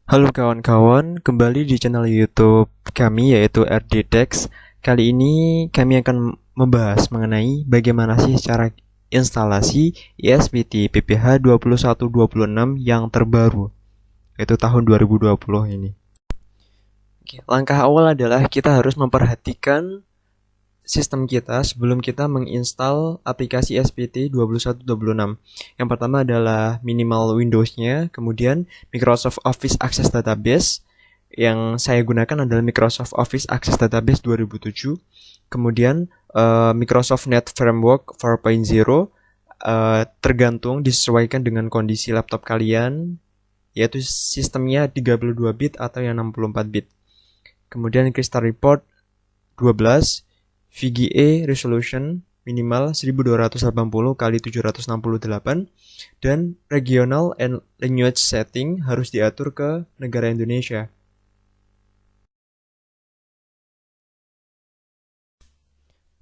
Halo kawan-kawan, kembali di channel YouTube kami yaitu RDTex. Kali ini kami akan membahas mengenai bagaimana sih cara instalasi ESPT PPH 21226 yang terbaru, yaitu tahun 2020 ini. Oke, langkah awal adalah kita harus memperhatikan sistem kita sebelum kita menginstal aplikasi SPT 21226. Yang pertama adalah minimal Windows-nya, kemudian Microsoft Office Access Database. Yang saya gunakan adalah Microsoft Office Access Database 2007. Kemudian Microsoft Net Framework 4.0, tergantung disesuaikan dengan kondisi laptop kalian, yaitu sistemnya 32 bit atau yang 64 bit. Kemudian Crystal Report 12, VGA resolution minimal 1280 x 768, dan regional and language setting harus diatur ke negara Indonesia.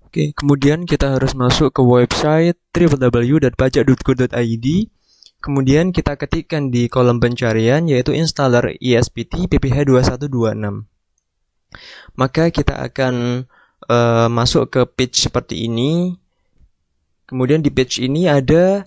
Oke, kemudian kita harus masuk ke website www.pajak.go.id. Kemudian kita ketikkan di kolom pencarian yaitu installer ESPT PPH 2126. Maka kita akan masuk ke page seperti ini. Kemudian di page ini ada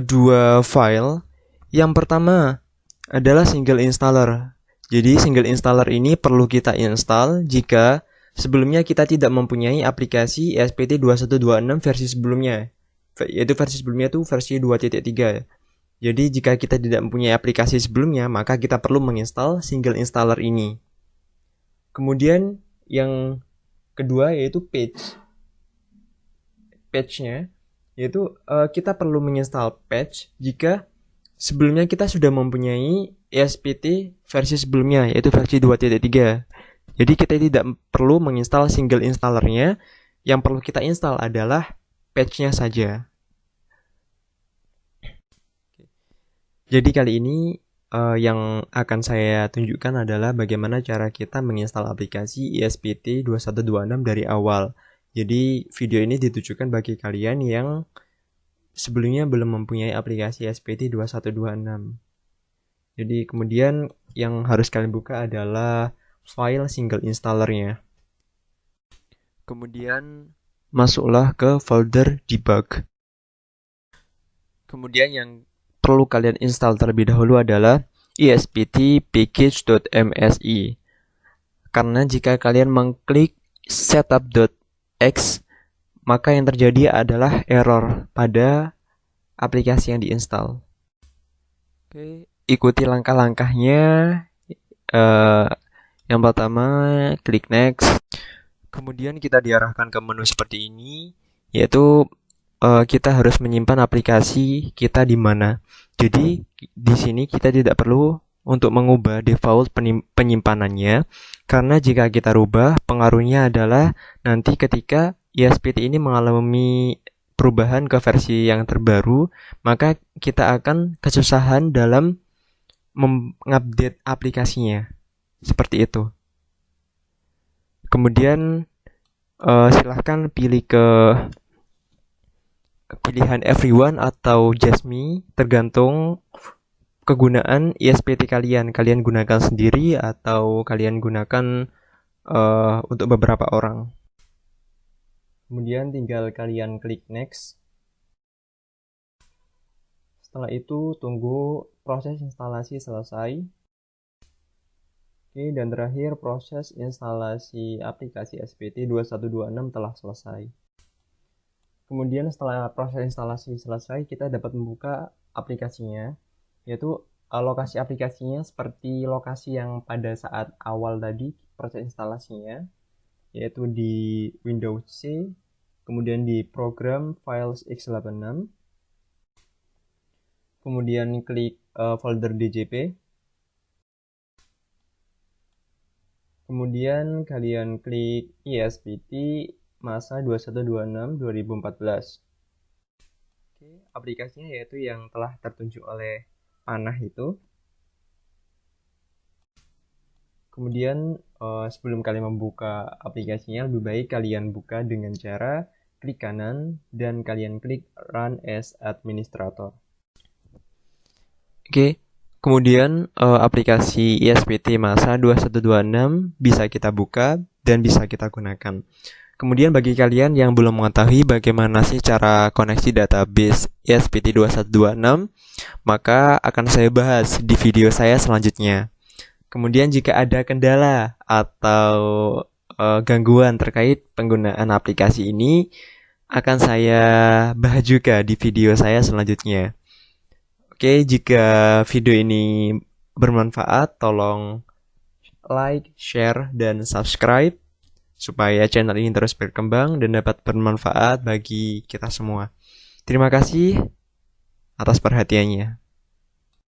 dua file. Yang pertama adalah single installer. Jadi single installer ini perlu kita install jika sebelumnya kita tidak mempunyai aplikasi ESPT 2126 versi sebelumnya. Yaitu versi sebelumnya itu versi 2.3. Jadi jika kita tidak mempunyai aplikasi sebelumnya, maka kita perlu menginstal single installer ini. Kemudian yang kedua yaitu patch-nya, yaitu kita perlu menginstal patch jika sebelumnya kita sudah mempunyai ESPT versi sebelumnya, yaitu versi 2.3. Jadi kita tidak perlu menginstal single installernya, yang perlu kita install adalah patch-nya saja. Jadi kali ini yang akan saya tunjukkan adalah bagaimana cara kita menginstal aplikasi ESPT 2126 dari awal. Jadi video ini ditujukan bagi kalian yang sebelumnya belum mempunyai aplikasi ESPT 2126. Jadi kemudian yang harus kalian buka adalah file single installernya. Kemudian masuklah ke folder debug. Kemudian yang perlu kalian install terlebih dahulu adalah ESPT package.msi. Karena jika kalian mengklik setup.x, maka yang terjadi adalah error pada aplikasi yang diinstal. Oke, ikuti langkah-langkahnya. Yang pertama, klik next. Kemudian kita diarahkan ke menu seperti ini, yaitu kita harus menyimpan aplikasi kita di mana. Jadi di sini kita tidak perlu untuk mengubah default penyimpanannya, karena jika kita rubah, pengaruhnya adalah nanti ketika ESPT ini mengalami perubahan ke versi yang terbaru, maka kita akan kesusahan dalam mengupdate aplikasinya. Seperti itu. Kemudian silahkan pilih ke pilihan everyone atau just me, tergantung kegunaan ESPT kalian. Kalian gunakan sendiri atau kalian gunakan untuk beberapa orang. Kemudian tinggal kalian klik next. Setelah itu tunggu proses instalasi selesai. Oke, dan terakhir proses instalasi aplikasi ESPT 2126 telah selesai. Kemudian setelah proses instalasi selesai, kita dapat membuka aplikasinya, yaitu lokasi aplikasinya seperti lokasi yang pada saat awal tadi proses instalasinya, yaitu di Windows C, kemudian di program Files x86, kemudian klik folder DJP, kemudian kalian klik ESPT masa 2126-2014. Oke, aplikasinya yaitu yang telah tertunjuk oleh panah itu. Kemudian sebelum kalian membuka aplikasinya, lebih baik kalian buka dengan cara klik kanan dan kalian klik Run as Administrator. Oke, Kemudian aplikasi ISPT Masa 2126 bisa kita buka dan bisa kita gunakan. Kemudian bagi kalian yang belum mengetahui bagaimana sih cara koneksi database ISPT 2126, maka akan saya bahas di video saya selanjutnya. Kemudian jika ada kendala atau gangguan terkait penggunaan aplikasi ini, akan saya bahas juga di video saya selanjutnya. Oke, jika video ini bermanfaat, tolong like, share, dan subscribe supaya channel ini terus berkembang dan dapat bermanfaat bagi kita semua. Terima kasih atas perhatiannya.